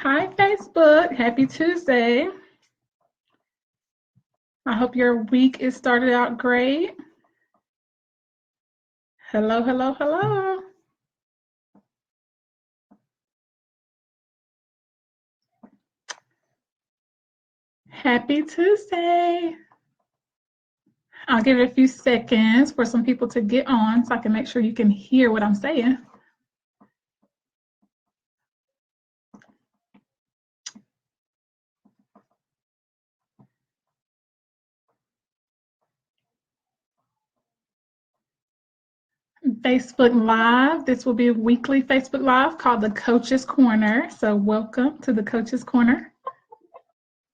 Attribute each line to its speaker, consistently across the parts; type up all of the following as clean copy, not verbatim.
Speaker 1: Hi, Facebook. Happy Tuesday. I hope your week is started out great. Hello, hello, hello. Happy Tuesday. I'll give it a few seconds for some people to get on so I can make sure you can hear what I'm saying. Facebook Live. This will be a weekly Facebook Live called the Coach's Corner. So welcome to the Coach's Corner.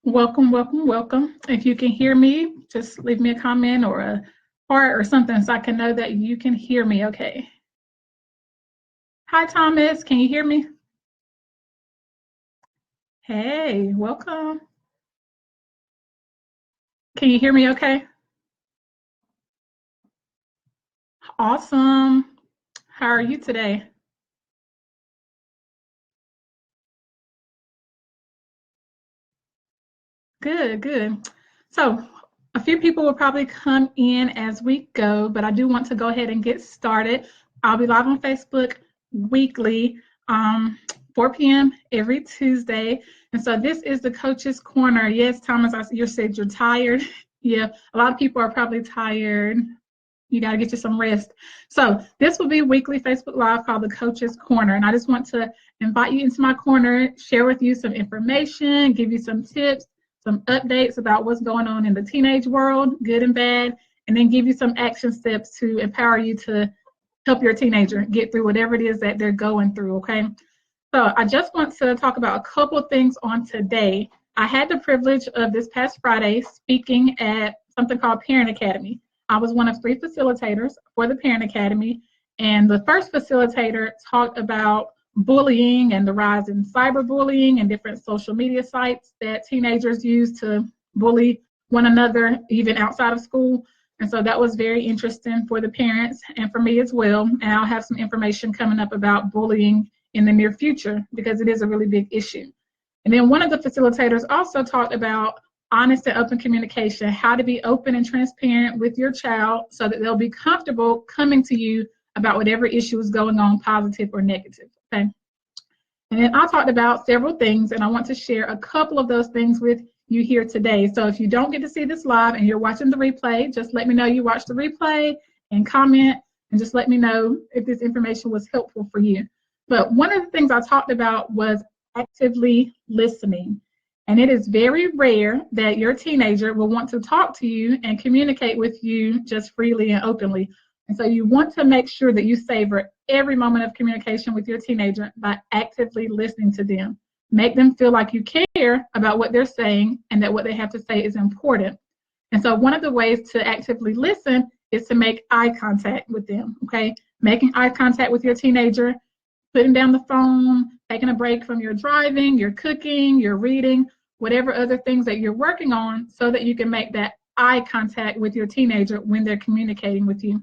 Speaker 1: Welcome, welcome, welcome. If you can hear me, just leave me a comment or a heart or something so I can know that you can hear me okay. Hi, Thomas. Can you hear me? Hey, welcome. Can you hear me okay? Awesome. How are you today? Good, good. So a few people will probably come in as we go, but I do want to go ahead and get started. I'll be live on Facebook weekly, 4 p.m. every Tuesday. And so this is the Coach's Corner. Yes, Thomas, you said you're tired. Yeah, a lot of people are probably tired. You got to get you some rest. So this will be a weekly Facebook Live called the Coach's Corner. And I just want to invite you into my corner, share with you some information, give you some tips, some updates about what's going on in the teenage world, good and bad, and then give you some action steps to empower you to help your teenager get through whatever it is that they're going through, okay? So I just want to talk about a couple of things on today. I had the privilege of this past Friday speaking at something called Parent Academy. I was one of 3 facilitators for the Parent Academy, and the first facilitator talked about bullying and the rise in cyberbullying and different social media sites that teenagers use to bully one another, even outside of school. And so that was very interesting for the parents and for me as well. And I'll have some information coming up about bullying in the near future because it is a really big issue. And then one of the facilitators also talked about honest and open communication, how to be open and transparent with your child so that they'll be comfortable coming to you about whatever issue is going on, positive or negative, okay? And then I talked about several things, and I want to share a couple of those things with you here today. So if you don't get to see this live and you're watching the replay, just let me know you watched the replay and comment, and just let me know if this information was helpful for you. But one of the things I talked about was actively listening. And it is very rare that your teenager will want to talk to you and communicate with you just freely and openly. And so you want to make sure that you savor every moment of communication with your teenager by actively listening to them. Make them feel like you care about what they're saying and that what they have to say is important. And so one of the ways to actively listen is to make eye contact with them, okay? Making eye contact with your teenager, putting down the phone, taking a break from your driving, your cooking, your reading, whatever other things that you're working on so that you can make that eye contact with your teenager when they're communicating with you.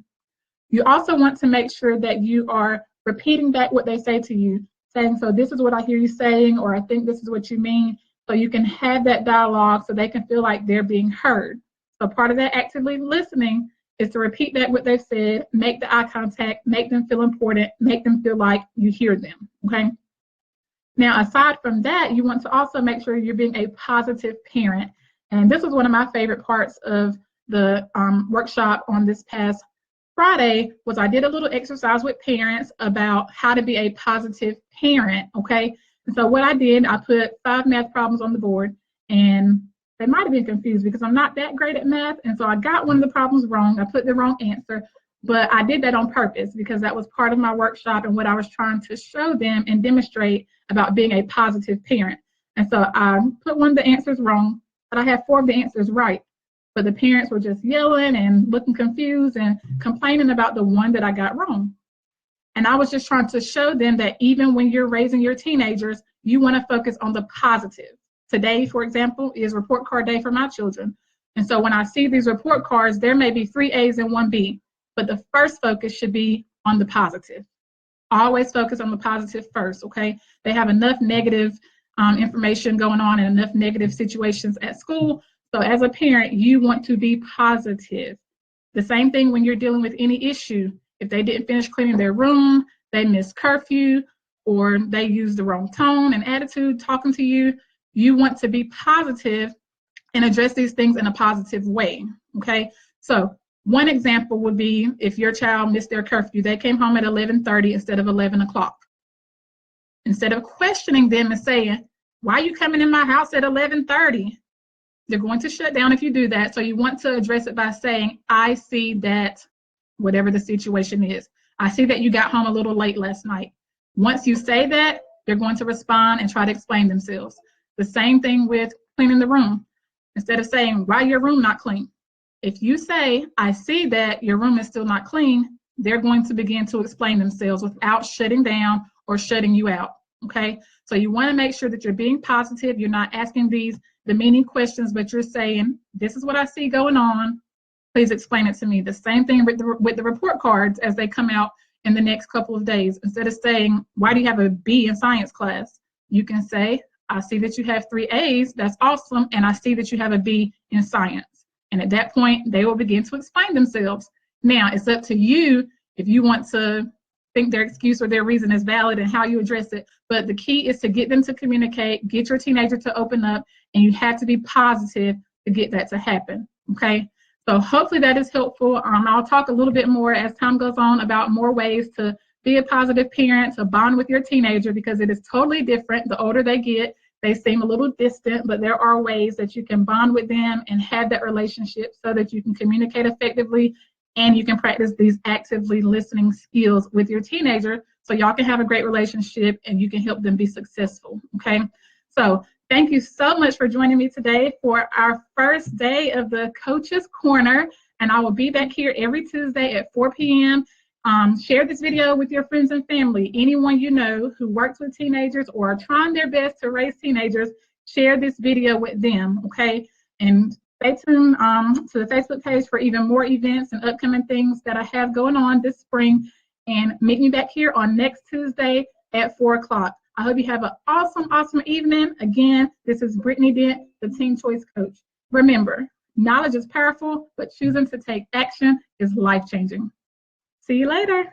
Speaker 1: You also want to make sure that you are repeating back what they say to you, saying, so this is what I hear you saying, or I think this is what you mean, so you can have that dialogue so they can feel like they're being heard. So part of that actively listening is to repeat back what they've said, make the eye contact, make them feel important, make them feel like you hear them, okay? Now, aside from that, you want to also make sure you're being a positive parent. And this was one of my favorite parts of the workshop on this past Friday was I did a little exercise with parents about how to be a positive parent, okay? And so what I did, I put 5 math problems on the board, and they might have been confused because I'm not that great at math, and so I got one of the problems wrong. I put the wrong answer, but I did that on purpose because that was part of my workshop and what I was trying to show them and demonstrate about being a positive parent. And so I put one of the answers wrong, but I had 4 of the answers right. But the parents were just yelling and looking confused and complaining about the one that I got wrong. And I was just trying to show them that even when you're raising your teenagers, you want to focus on the positive. Today, for example, is report card day for my children. And so when I see these report cards, there may be 3 A's and 1 B, but the first focus should be on the positive. Always focus on the positive first, okay? They have enough negative information going on and enough negative situations at school. So as a parent, you want to be positive. The same thing when you're dealing with any issue. If they didn't finish cleaning their room, they missed curfew, or they used the wrong tone and attitude talking to you, you want to be positive and address these things in a positive way, okay? So one example would be if your child missed their curfew, they came home at 11:30 instead of 11 o'clock. Instead of questioning them and saying, why are you coming in my house at 11:30? They're going to shut down if you do that. So you want to address it by saying, I see that whatever the situation is. I see that you got home a little late last night. Once you say that, they're going to respond and try to explain themselves. The same thing with cleaning the room. Instead of saying, why your room not clean? If you say, I see that your room is still not clean, they're going to begin to explain themselves without shutting down or shutting you out, okay? So you want to make sure that you're being positive. You're not asking these demeaning questions, but you're saying, this is what I see going on. Please explain it to me. The same thing with the report cards as they come out in the next couple of days. Instead of saying, why do you have a B in science class? You can say, I see that you have 3 A's. That's awesome. And I see that you have a B in science. And at that point, they will begin to explain themselves. Now, it's up to you if you want to think their excuse or their reason is valid and how you address it. But the key is to get them to communicate, get your teenager to open up, and you have to be positive to get that to happen, okay? So hopefully that is helpful. I'll talk a little bit more as time goes on about more ways to be a positive parent, to bond with your teenager, because it is totally different. The older they get, they seem a little distant, but there are ways that you can bond with them and have that relationship so that you can communicate effectively and you can practice these actively listening skills with your teenager so y'all can have a great relationship and you can help them be successful, okay? So thank you so much for joining me today for our first day of the Coach's Corner, and I will be back here every Tuesday at 4 p.m. Share this video with your friends and family. Anyone you know who works with teenagers or are trying their best to raise teenagers, share this video with them, okay? And stay tuned to the Facebook page for even more events and upcoming things that I have going on this spring. And meet me back here on next Tuesday at 4 o'clock. I hope you have an awesome, awesome evening. Again, this is Brittany Dent, the Teen Choice Coach. Remember, knowledge is powerful, but choosing to take action is life-changing. See you later.